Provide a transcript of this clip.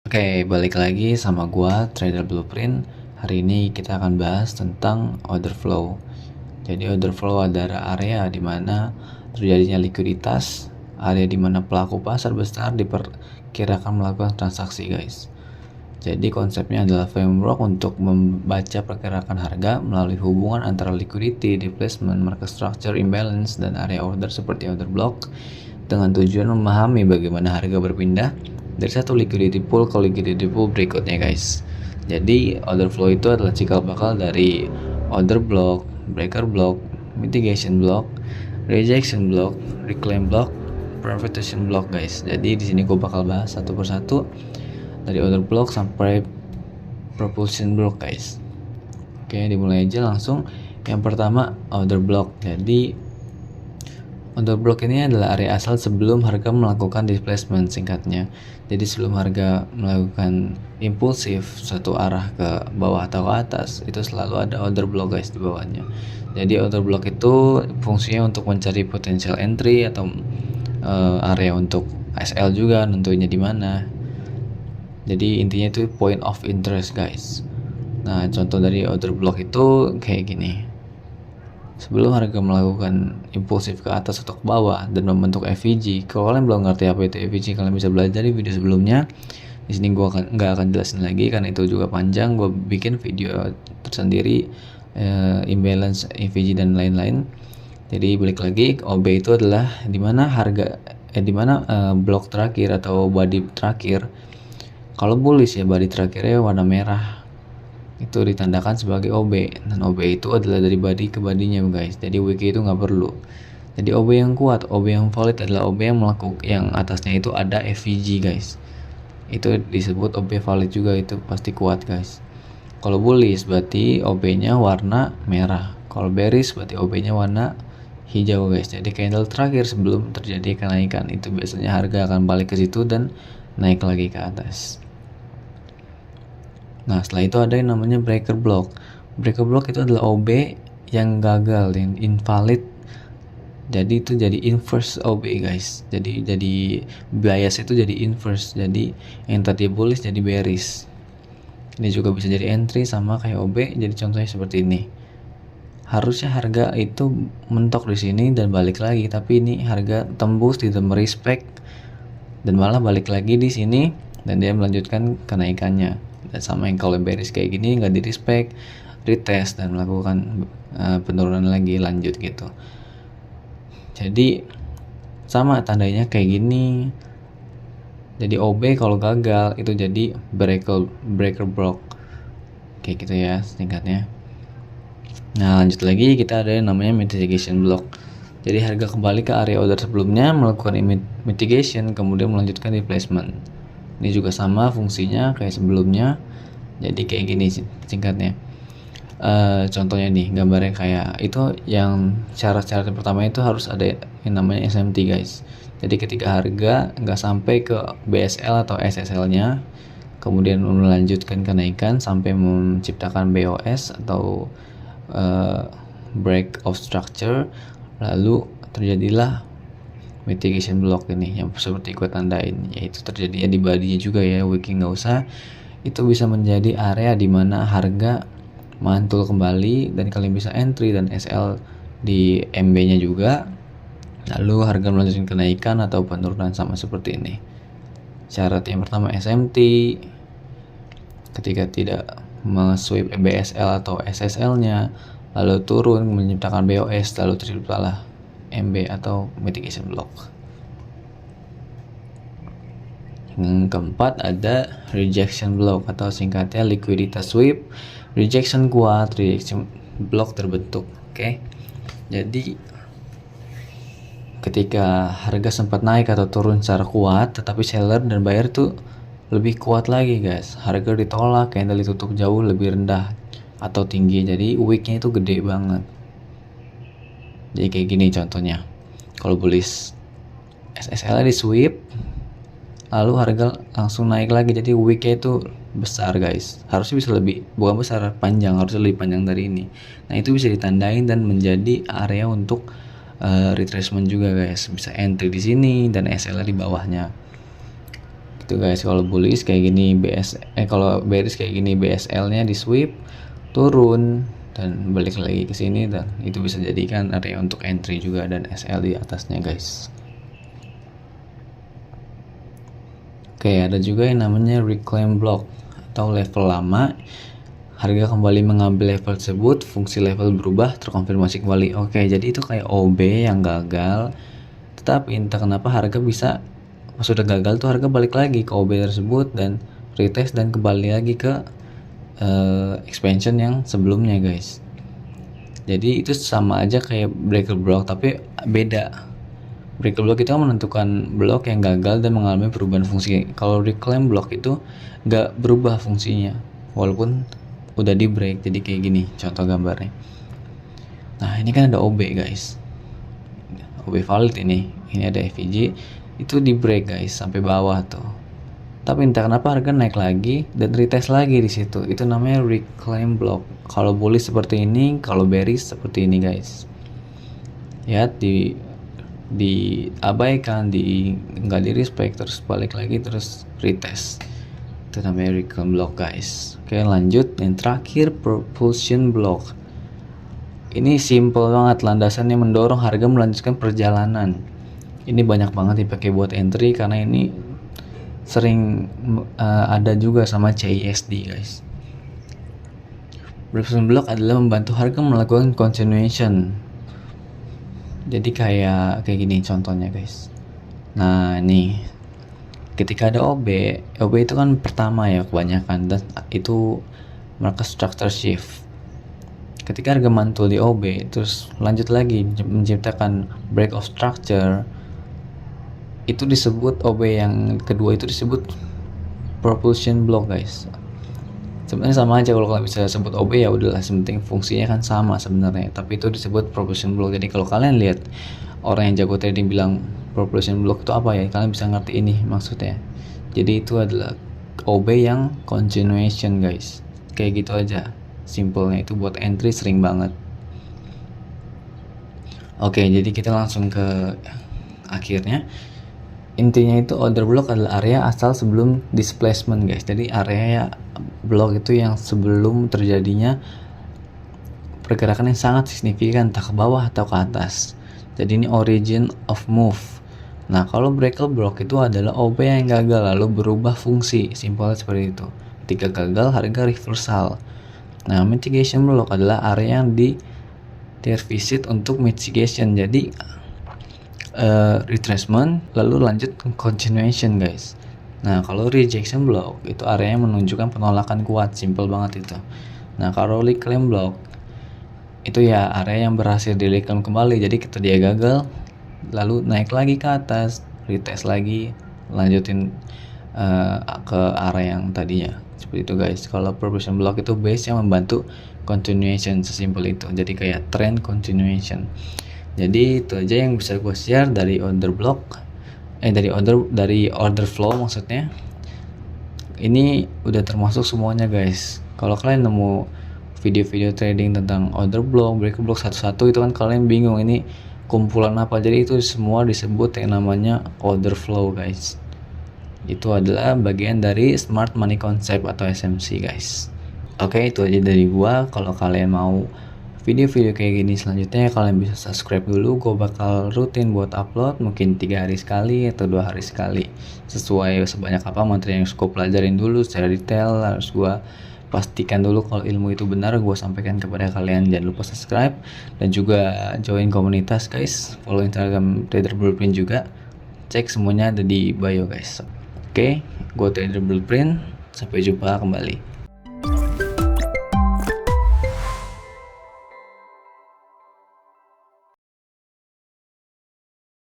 Oke, balik lagi sama gua Trader Blueprint. Hari ini kita akan bahas tentang order flow. Jadi order flow adalah area di mana terjadinya likuiditas, area di mana pelaku pasar besar diperkirakan melakukan transaksi, guys. Jadi konsepnya adalah framework untuk membaca pergerakan harga melalui hubungan antara liquidity, displacement, market structure, imbalance, dan area order seperti order block dengan tujuan memahami bagaimana harga berpindah dari satu liquidity pool ke liquidity pool berikutnya, guys. Jadi order flow itu adalah cikal bakal dari order block, breaker block, mitigation block, rejection block, reclaim block, privatization block, guys. Jadi di sini gue bakal bahas satu persatu dari order block sampai propulsion block, guys. Oke, dimulai aja langsung. Yang pertama order block. Jadi order block ini adalah area asal sebelum harga melakukan displacement, singkatnya. Jadi sebelum harga melakukan impulsif satu arah ke bawah atau ke atas, itu selalu ada order block, guys, di bawahnya. Jadi order block itu fungsinya untuk mencari potential entry atau area untuk SL juga, tentunya di mana. Jadi intinya itu point of interest, guys. Nah, contoh dari order block itu kayak gini. Sebelum harga melakukan impulsif ke atas atau ke bawah dan membentuk FVG, kalau kalian belum ngerti apa itu FVG, kalian bisa belajar di video sebelumnya. Di sini gue nggak akan jelasin lagi karena itu juga panjang. Gue bikin video tersendiri, imbalance, FVG dan lain-lain. Jadi balik lagi, OB itu adalah dimana harga, blok terakhir atau body terakhir. Kalau bullish ya, body terakhirnya warna merah, itu ditandakan sebagai OB, dan OB itu adalah dari body ke badinya, guys. Jadi wiki itu nggak perlu. Jadi OB yang kuat, OB yang valid adalah OB yang atasnya itu ada FVG, guys. Itu disebut OB valid juga, itu pasti kuat, guys. Kalau bullish berarti OB-nya warna merah. Kalau bearish berarti OB-nya warna hijau, guys. Jadi candle terakhir sebelum terjadi kenaikan itu biasanya harga akan balik ke situ dan naik lagi ke atas. Nah, setelah itu ada yang namanya breaker block. Breaker block itu adalah OB yang gagal, yang invalid. Jadi itu jadi inverse OB, guys. Jadi bias itu jadi inverse. Jadi yang tadi bullish jadi bearish. Ini juga bisa jadi entry sama kayak OB. Jadi contohnya seperti ini. Harusnya harga itu mentok di sini dan balik lagi, tapi ini harga tembus, tidak merespek dan malah balik lagi di sini dan dia melanjutkan kenaikannya. Dan sama yang kalau bearish kayak gini nggak di respect, retest dan melakukan penurunan lagi, lanjut gitu. Jadi sama tandanya kayak gini. Jadi OB kalau gagal itu jadi breaker block kayak gitu ya singkatnya. Nah, lanjut lagi kita ada yang namanya mitigation block. Jadi harga kembali ke area order sebelumnya, melakukan mitigation, kemudian melanjutkan replacement. Ini juga sama fungsinya kayak sebelumnya. Jadi kayak gini singkatnya. Contohnya nih, gambarnya kayak itu, yang syarat-syarat pertama itu harus ada yang namanya SMT, guys. Jadi ketika harga nggak sampai ke BSL atau SSL-nya, kemudian melanjutkan kenaikan sampai menciptakan BOS atau break of structure, lalu terjadilah mitigation block ini yang seperti gue tandain, yaitu terjadinya di badinya juga ya, wiki nggak usah. Itu bisa menjadi area di mana harga mantul kembali dan kalian bisa entry dan SL di MB nya juga, lalu harga melanjutkan kenaikan atau penurunan sama seperti ini. Syarat yang pertama SMT, ketika tidak meng-sweep BSL atau SSL nya lalu turun menciptakan BOS, lalu terciptalah MB atau mitigation block. Yang keempat ada rejection block atau singkatnya liquiditas sweep. Rejection kuat, rejection block terbentuk. Oke. Jadi ketika harga sempat naik atau turun secara kuat, tetapi seller dan buyer tuh lebih kuat lagi, guys. Harga ditolak, candle ditutup jauh lebih rendah atau tinggi. Jadi wicknya itu gede banget. Jadi kayak gini contohnya. Kalau bullish, SSL di sweep, lalu harga langsung naik lagi. Jadi wicknya itu besar, guys. Harusnya bisa lebih, bukan besar, panjang, harusnya lebih panjang dari ini. Nah, itu bisa ditandain dan menjadi area untuk retracement juga, guys. Bisa entry di sini dan SL di bawahnya. Itu guys, kalau bullish kayak gini kalau bearish kayak gini, BSL-nya di sweep turun dan balik lagi ke sini, dan itu bisa jadikan area untuk entry juga, dan SL di atasnya guys. Oke, ada juga yang namanya reclaim block atau level lama. Harga kembali mengambil level tersebut, fungsi level berubah, terkonfirmasi kembali. Oke, jadi itu kayak OB yang gagal, tetapi entah kenapa harga bisa pas sudah gagal tuh harga balik lagi ke OB tersebut dan retest dan kembali lagi ke expansion yang sebelumnya guys. Jadi itu sama aja kayak breaker block, tapi beda. Breaker block itu kan menentukan blok yang gagal dan mengalami perubahan fungsi. Kalau reclaim block itu nggak berubah fungsinya walaupun udah di break. Jadi kayak gini contoh gambarnya. Nah ini kan ada OB guys, OB valid ini ada FVG, itu di break guys sampai bawah tuh, tapi entah kenapa harga naik lagi dan retest lagi di situ. Itu namanya reclaim block. Kalau bullish seperti ini, kalau bearish seperti ini guys. Ya, diabaikan, nggak di respect, terus balik lagi terus retest. Itu namanya reclaim block guys. Oke, lanjut yang terakhir, propulsion block. Ini simple banget, landasannya mendorong harga melanjutkan perjalanan. Ini banyak banget dipakai buat entry karena ini sering ada juga sama CISD guys. Propulsion block adalah membantu harga melakukan continuation. Jadi kayak gini contohnya guys. Nah ini ketika ada OB itu kan pertama ya kebanyakan, dan itu mereka structure shift. Ketika harga mantul di OB terus lanjut lagi menciptakan break of structure, itu disebut OB yang kedua itu disebut propulsion block guys. Sebenarnya sama aja, kalau kalian bisa sebut OB ya udahlah, penting fungsinya kan sama sebenarnya, tapi itu disebut propulsion block. Jadi kalau kalian lihat orang yang jago trading bilang propulsion block itu apa ya, kalian bisa ngerti ini maksudnya. Jadi itu adalah OB yang continuation guys, kayak gitu aja simpelnya. Itu buat entry sering banget. Oke, jadi kita langsung ke akhirnya. Intinya itu order block adalah area asal sebelum displacement guys. Jadi area block itu yang sebelum terjadinya pergerakan yang sangat signifikan, entah ke bawah atau ke atas. Jadi ini origin of move. Nah kalau breaker block itu adalah OB yang gagal lalu berubah fungsi, simpelnya seperti itu. Ketika gagal harga reversal. Nah mitigation block adalah area yang di revisit untuk mitigation. Jadi retracement lalu lanjut ke continuation guys. Nah kalau rejection block itu area yang menunjukkan penolakan kuat, simple banget itu. Nah kalau reclaim block itu ya area yang berhasil di reclaim kembali. Jadi ketika dia gagal lalu naik lagi ke atas, retest lagi, lanjutin ke area yang tadinya, seperti itu guys. Kalau propulsion block itu base yang membantu continuation, sesimpel itu. Jadi kayak trend continuation. Jadi itu aja yang bisa gue share dari order block, dari order flow maksudnya. Ini udah termasuk semuanya guys. Kalau kalian nemu video-video trading tentang order block, breaker block satu-satu itu kan kalian bingung ini kumpulan apa. Jadi itu semua disebut yang namanya order flow guys. Itu adalah bagian dari Smart Money Concept atau SMC guys. Oke, itu aja dari gua. Kalau kalian mau video-video kayak gini selanjutnya, kalian bisa subscribe dulu. Gue bakal rutin buat upload, mungkin 3 hari sekali atau 2 hari sekali, sesuai sebanyak apa materi yang gue pelajarin dulu secara detail. Harus gue pastikan dulu kalau ilmu itu benar gue sampaikan kepada kalian. Jangan lupa subscribe dan juga join komunitas guys. Follow Instagram Trader Blueprint juga. Cek semuanya ada di bio guys. Oke, gue Trader Blueprint. Sampai jumpa kembali.